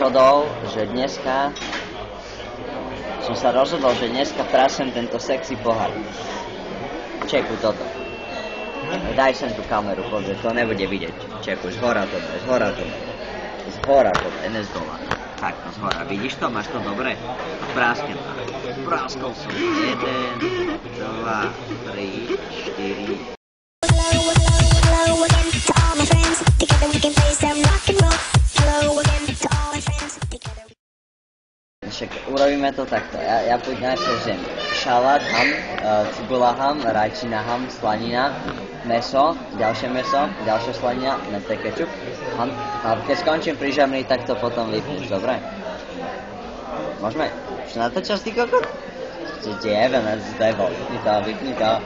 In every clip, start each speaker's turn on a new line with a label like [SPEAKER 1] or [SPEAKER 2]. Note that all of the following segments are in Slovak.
[SPEAKER 1] rozhodol, že dneska prasem tento sexy pohár. Čekuj toto. Daj sem tú kameru, pozri, to nebude vidieť. Čekuj, zhora to je, ne zdola. Takto zhora, vidíš to? Máš to dobre? A prásknem to. Práskol som. 1, 2, 3, 4. Však urobíme to takto. Ja najprv zjem šalát, ham, cibula ham, rajčina ham, slanina, meso, ďalšia slanina, nete kečup, ham. A keď skončím pri žemli, tak to potom vypneš, dobre? Môžeme? Už natáčaš ty kokot? Čiže jebe, vypni to.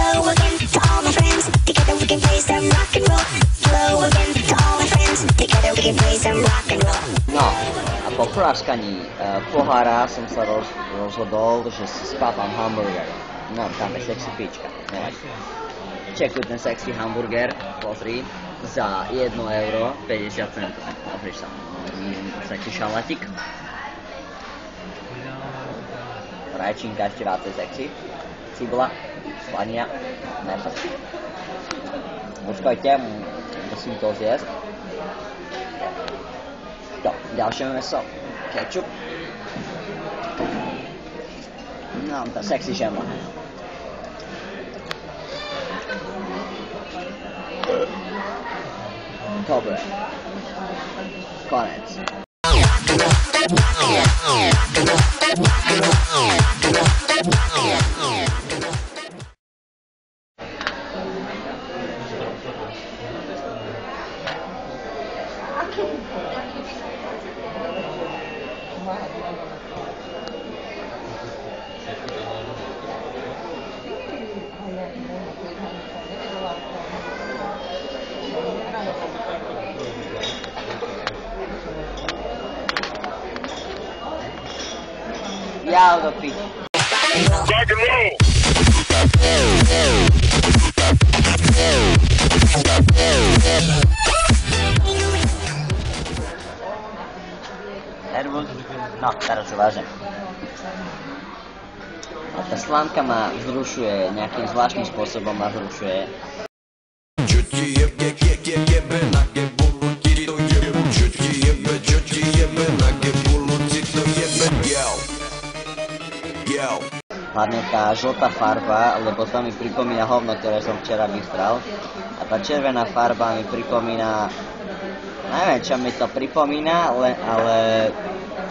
[SPEAKER 1] Hello again to all my friends, together we can play some rock and roll. Hello again to all my friends, together we can play some rock and roll. No, a po práskaní pohára som sa rozhodol, že si spápam hamburger. No, tam je sexy pička, nevadí. Čekuj ten sexy hamburger, pozri, za 1,50 €. Pozri sa, sexy šalatik. Rajčinka ešte viacej sexy. Cibula, slanina, meso. Počkajte, musím to zjesť. Jo, ďalšie meso, kečup. No, tá sexy žemla. Dobre. Konec. Ja do piť. No, teraz uvážem. A tá slánka ma vzrušuje, nejakým zvláštnym spôsobom ma vzrušuje. Hlavne tá žltá farba, lebo to mi pripomína hovno, ktoré som včera vystral. A tá červená farba mi pripomína... Neviem, čo mi to pripomína, ale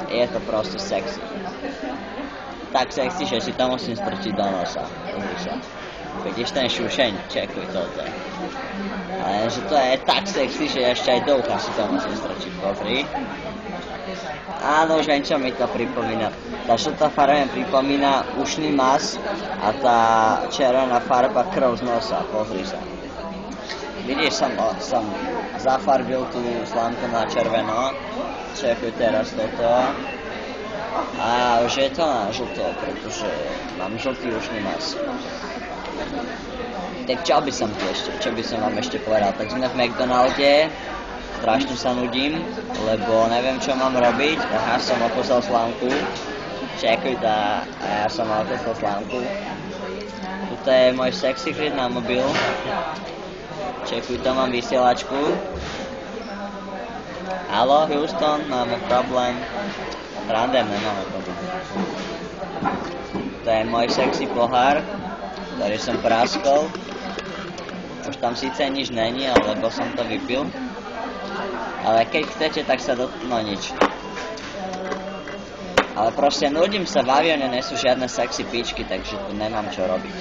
[SPEAKER 1] je to proste sexy. Tak sexy, že si to musím strčiť do nosa. Pozri sa. Vidíš ten šušeň? Čekuj toto. Ale že to je tak sexy, že ešte aj do ucha si to musím strčiť. Pozri. Áno, už viem, čo mi to pripomína. Tá žltá farba mi pripomína ušný mas a tá červená farba krv z nosa. Pozri sa. Vidíš, som zafarbil tú slánku na červeno. Čekuj teraz toto. A už je to na žlto, pretože mám žltý ušný mas. Tak čo by som vám ešte povedal? Tak sme v McDonalde. Strašne sa nudím, lebo neviem, čo mám robiť. Aha, som opustil slánku. Čekuj, a ja som opustil slánku. Tuto je môj sexy klid na mobil. Čekuj, to mám vysielačku. Haló, Houston, máme problém. Random, nemáme problém. To je môj sexy pohár, ktorý som praskol. Už tam síce nič není, lebo som to vypil. Ale keď chcete, tak sa no nič. Ale proste nudím sa, v avióne nie sú žiadne sexy pičky, takže tu nemám čo robiť.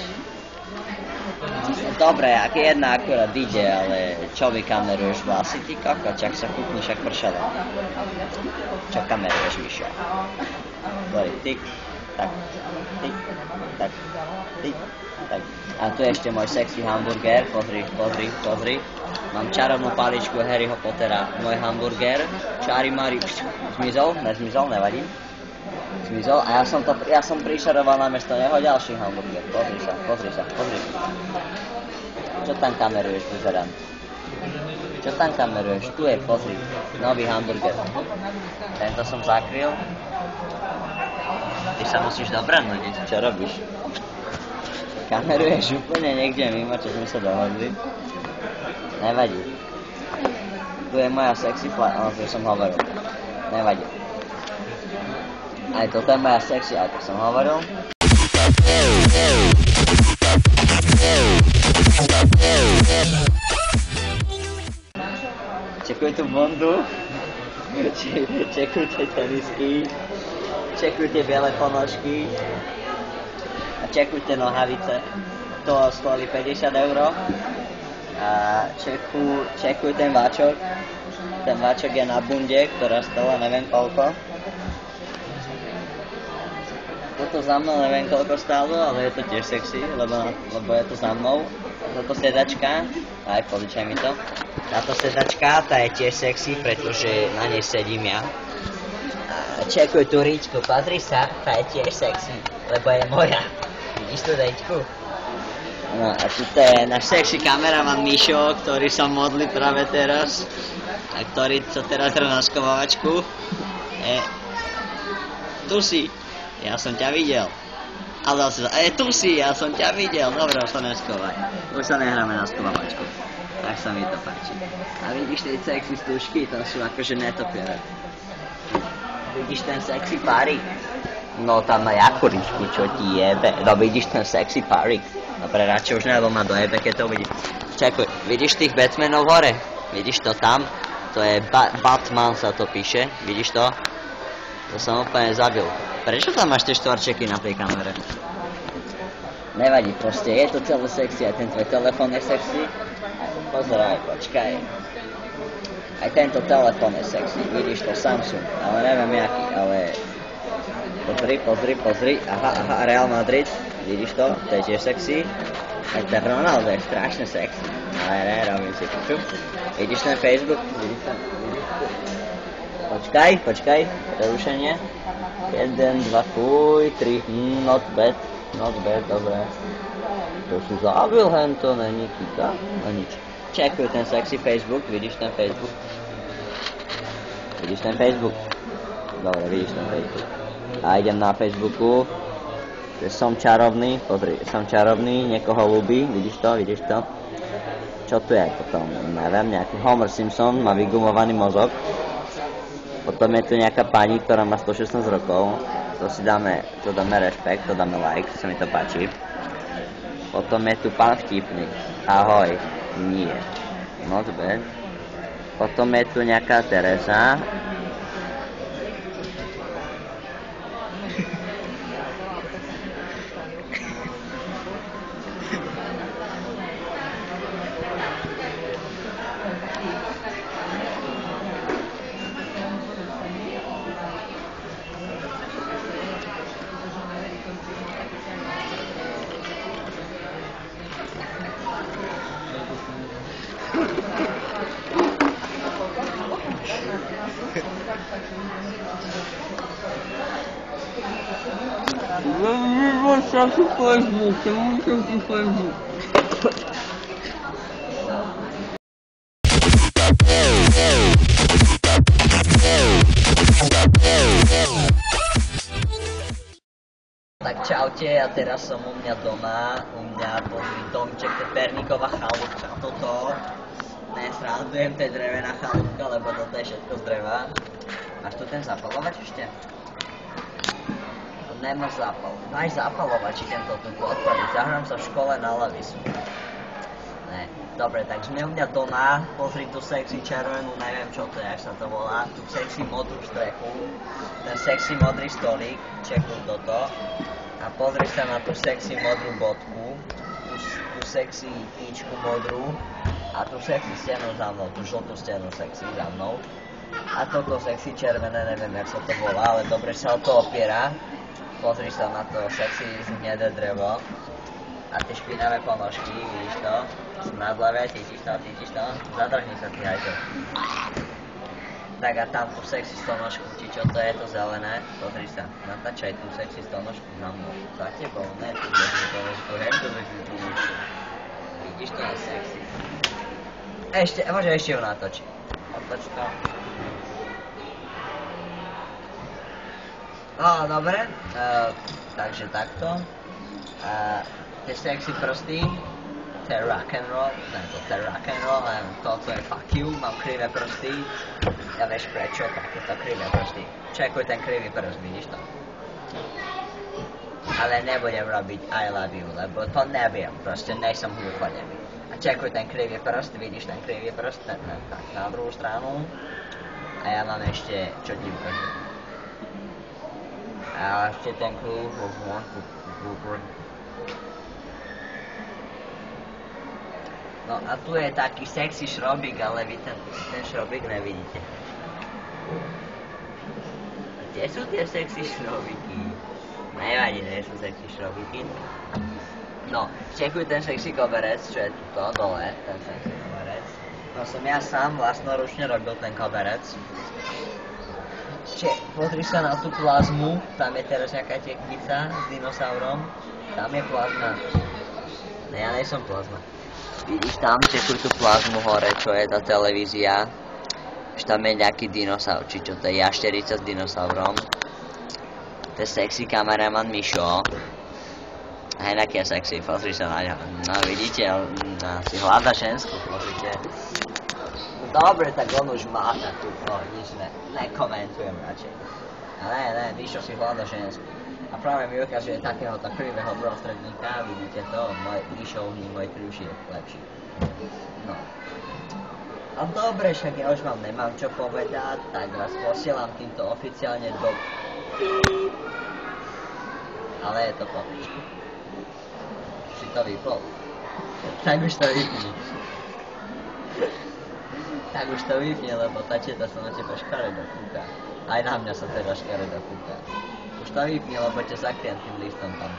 [SPEAKER 1] Dobre, ak jedna akurát ide, ale čo vykameruješ vlasy, ty koko, čak sa kúkni, však pršalo. Čo kameruješ, Mišo? Dori, tik, tak, tik, tak, tik, tak. A tu je ešte môj sexy hamburger, pozri. Mám čarovnú paličku Harryho Pottera, môj hamburger, čarimari, zmizol, nezmizol, nevadí. Zmizol a ja som prišaroval namiesto neho ďalší hamburger, pozri sa. Čo tam kameruješ, buzerant? Čo tam kameruješ? Tu je, pozri. Nový hamburger. Tento som zakryl. Ty sa musíš dobrať, čo robíš? Kameruješ úplne niekde mimo, čo sme sa dohodli. Nevadí. Tu je moja sexy o to som hovoril. Nevadí. Aj toto je moja sexy, aj to som hovoril. Čekujte Bondu. Čekujte tenisky. Čekujte biele ponožky. A čekujte nohavice. To stojí 50 €. A čekuj ten váčok. Ten váčok je na bunde, ktorá stala neviem koľko. Toto za mnou neviem koľko stálo, ale je to tiež sexy, lebo je to za mnou. Toto sedačka, aj požičaj mi to. Táto sedačka, tá je tiež sexy, pretože na nej sedím ja. Čekuj tú ričku, pozri sa, tá je tiež sexy, lebo je moja. Vidíš tú ričku? No a tu je náš sexy kameraman Mišo, ktorý sa modlí práve teraz. A ktorý sa teraz hrá na skovávačku. Tu si, ja som ťa videl. A zase, tu si, ja som ťa videl. Dobre, už sa neskovaj. Už sa nehráme na skovávačku. Tak sa mi to páči. A vidíš tie sexy stužky, to sú akože netopiere. Vidíš ten sexy párik? No tam má jakú ričku, čo ti jebe. No vidíš ten sexy párik. Dobre, radšej už ne, lebo ma dojebe, keď to uvidí. Čekuj, vidíš tých Batmanov hore? Vidíš to tam? To je Batman sa to píše, vidíš to? To som úplne zabil. Prečo tam máš tie štvorčeky na tej kamere? Nevadí, proste je to celé sexy, aj ten tvoj telefón je sexy. Pozeraj, počkaj. Aj tento telefón je sexy, vidíš to Samsung, ale neviem jaký, ale... Pozri, aha, Real Madrid, vidíš to je tiež sexy. Aj ten Ronaldo je strašne sexy, ale ne, robím si piču. Vidíš ten Facebook, vidíš to. Počkaj, prerušenie. 1, 2, fuj, 3, not bad, dobre. To si zabil, hento, není kika, no nič. Čekuj ten sexy Facebook, vidíš ten Facebook. Dobre, vidíš ten Facebook. A idem na Facebooku, že som čarovný, pozri, som čarovný, niekoho ľúbi, vidíš to? Čo tu je potom? Neviem, nejaký Homer Simpson, má vygumovaný mozog. Potom je tu nejaká pani, ktorá má 116 rokov, to dáme rešpekt, to dáme like, sa mi to páči. Potom je tu pán vtipný, ahoj, nie, not bad. Potom je tu nejaká Teresa.
[SPEAKER 2] Sexy Facebook, czemu sexy Facebook?
[SPEAKER 1] Tak čaute, ja teraz som u mňa doma, pozri domček, to je Perníková chalúbka, toto. Nesrandujem, to je drevená chalúbka, lebo toto je všetko z dreva. Máš tu ten zapalovač ešte? Nemáš zápal. Máš zapalovač, idem to tu odpaliť. Zahrám sa v škole na lavisu. Ne. Dobre, tak sme u mňa doma. Pozri tú sexy červenú, neviem čo to je, jak sa to volá. Tú sexy modrú strechu. Ten sexy modrý stolík. Čekuj toto. A pozri sa na tú sexy modrú bodku. Tú sexy píčku modrú. A tú sexy stenu za mnou. Tú žltú stenu sexy za mnou. A toto sexy červené, neviem jak sa to volá, ale dobre sa o to opiera. Pozri sa na to sexy hnedé drevo a tie špinavé ponožky, vidíš to? Sú na zľave, cítiš to? Zadrhni sa ty hajto. Tak a tam tú sexy stonožku, či čo to je to zelené, pozri sa, natáčaj tú sexy stonožku za mnou. Za tebou, ne tú sexy stonožku, hej, to sexy stonožku. Vidíš to je sexy. Môže ešte ju natočiť. Otoč to. No, dobre. Takže takto. Tie sexy prsty. To je rock and roll. Ne, to je rock and roll, ale toto je fuck you. Mám krivé prsty. Ja vieš prečo, takéto krivé prsty. Čekuj ten krivý prst, vidíš to? Ale nebudem robiť I love you, lebo to neviem, proste nejsem hlúchodený. A čekuj ten krivý prst, vidíš ten krivý prst, tak na druhú stranu. A ja mám ešte, čo ti ukážem. A ešte ten kľúč, no a tu je taký sexy šrobík, ale vy ten šrobík nevidíte. Kde sú tie sexy šrobíky? Nevadí, nie sú sexy šrobíky. No, čekuj ten sexy koberec, čo je to dole, ten sexy koberec. No som ja sám vlastnoručne robil ten koberec. Pozri sa na tú plazmu, tam je teraz nejaká tekvica s dinosaurom. Tam je plazma. Ne, ja nejsom plazma. Vidíš tam, čekuj tú plazmu hore, čo je tá televízia. Už tam je nejaký dinosaur, či čo to je jašterica s dinosaurom. To je sexy kameraman Mišo. A inak je sexy, pozri sa na ňo. No vidíte, on si hľada žensku, pozrite. Dobre, tak on už má takú, no nič nekomentujem radšej. A ne, Mišo si hľada žensku. A práve mi ukazuje takéhoto krivého prostredníka, vidíte to, môj Mišovný, môj krivší je lepší. No. A dobre, však ja už vám nemám čo povedať, tak vás posielam týmto oficiálne do píp. Ale je to popičku. Si to vypol. Tak už to vypni. Tak už to vypni, lebo tá četa sa na teba škaredo kúka. Aj na mňa sa teda škaredo kúka. Už to vypni, lebo ťa zakriem tým listom tam.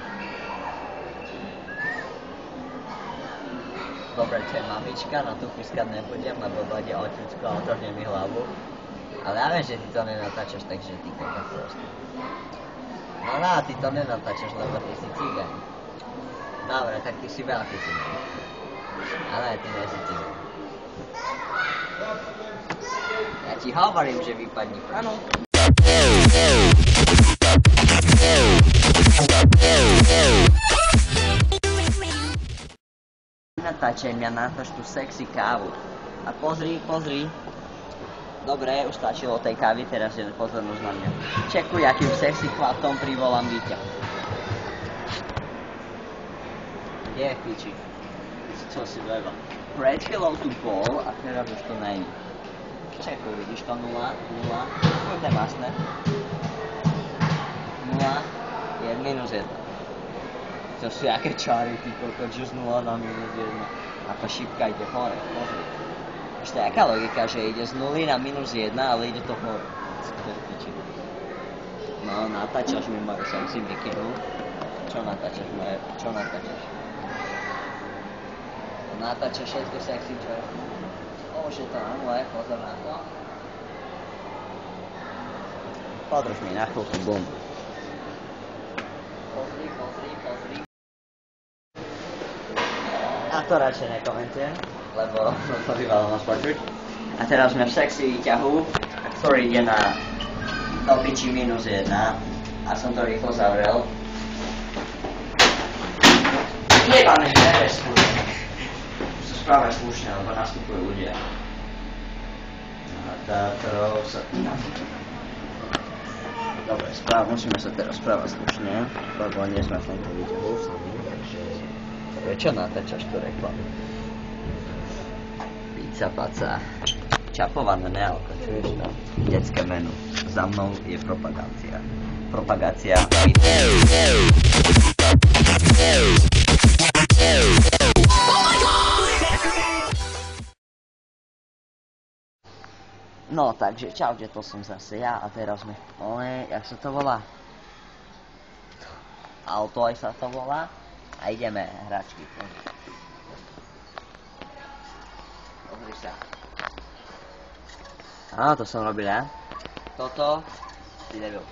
[SPEAKER 1] Dobre, čo je mamička, na tú pískať nebudem, lebo dojde otecko a otrhne mi hlavu. Ale ja viem, že ty to nenatáčaš, takže ty koľko proste. No, ty to nenatáčaš, lebo ty si cigáň. Dobre, tak ty si veľký cigáň. Ale ty nie si cigáň. Ja ti hovorím, že vypadni pranu. Natáčaj mňa, natáč tú sexy kávu. A pozri. Dobre, už stačilo tej kávy, teraz je pozornosť na mňa. Čekuj, akým sexy chlapom privolám Víťa. Kde je piči? Čo si veba? Pred chvíľou tu bol a teraz už to není. Čekuj, vidíš to 0, to je masné. 0 je -1. To sú jaké čary, ty koľko, že z 0 na -1. A tá šipka ide hore, pozri. Ešte jaká logika, že ide z 0 na -1, ale ide to hore. No, natáčaš mi moju sexy mikinu. Čo natáčaš? Natáčaš všetko sexy, čo je. Už je to na 0, pozor na to. Podrž mi na chvíľku bombu. Pozri. Ja to radšej nekomentujem, lebo to by malo nás počuť. A teraz sme v sexy výťahu, ktorý ide na do piči -1. A som to rýchlo zavrel. Jebane, že slušne. Sa správaj slušne, lebo nastupujú ľudia. A táto sa... Dobre, musíme sa teraz správať slušne, lebo nie sme v tomto výťahu sami, takže... Prečo natáčaš tú reklamu? Pizza, paca. Čapované nealko, čuješ to? Detské menu. Za mnou je propagácia. Propagácia. No, takže čaute, to som zase ja a teraz sme... jak sa to volá? Autoj sa to volá. A ideme hračky. Pozri sa. Áno, to som robil ja. Toto, ty debil.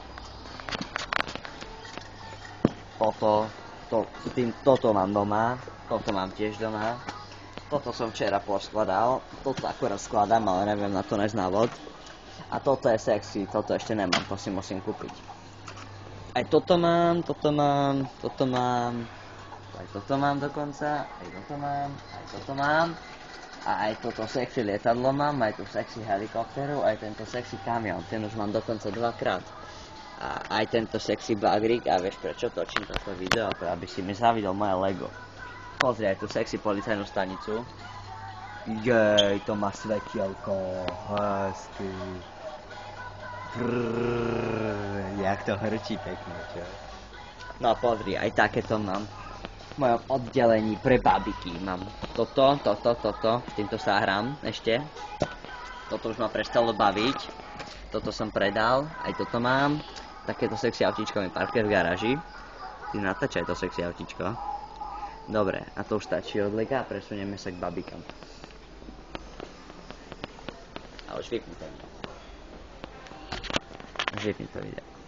[SPEAKER 1] Toto mám doma. Toto mám tiež doma. Toto som včera poskladal, toto akurát skladám, ale neviem na to nájsť návod. A toto je sexy, toto ešte nemám, to si musím kúpiť. Aj toto mám, toto mám, toto mám, aj toto mám dokonca, aj toto mám, aj toto mám. A aj toto sexy lietadlo mám, aj tú sexy helikopteru, aj tento sexy kamión, ten už mám dokonca dvakrát. A aj tento sexy bagrík, a vieš prečo točím toto video, aby si mi zavidel moje Lego. Pozri aj tú sexy policajnú stanicu. Jej, to má svetielko, hezky. Jak to hrčí pekne, čo? No pozri, aj takéto mám. V mojom oddelení pre babiky mám toto, s týmto sa hrám ešte. Toto už ma prestalo baviť. Toto som predal, aj toto mám. Takéto sexy autíčko mi parkuje v garáži. Ty natáčaj to sexy autíčko. Dobre, a to už stačí od Lega a presunieme sa k babikám. Ale už vypni to video.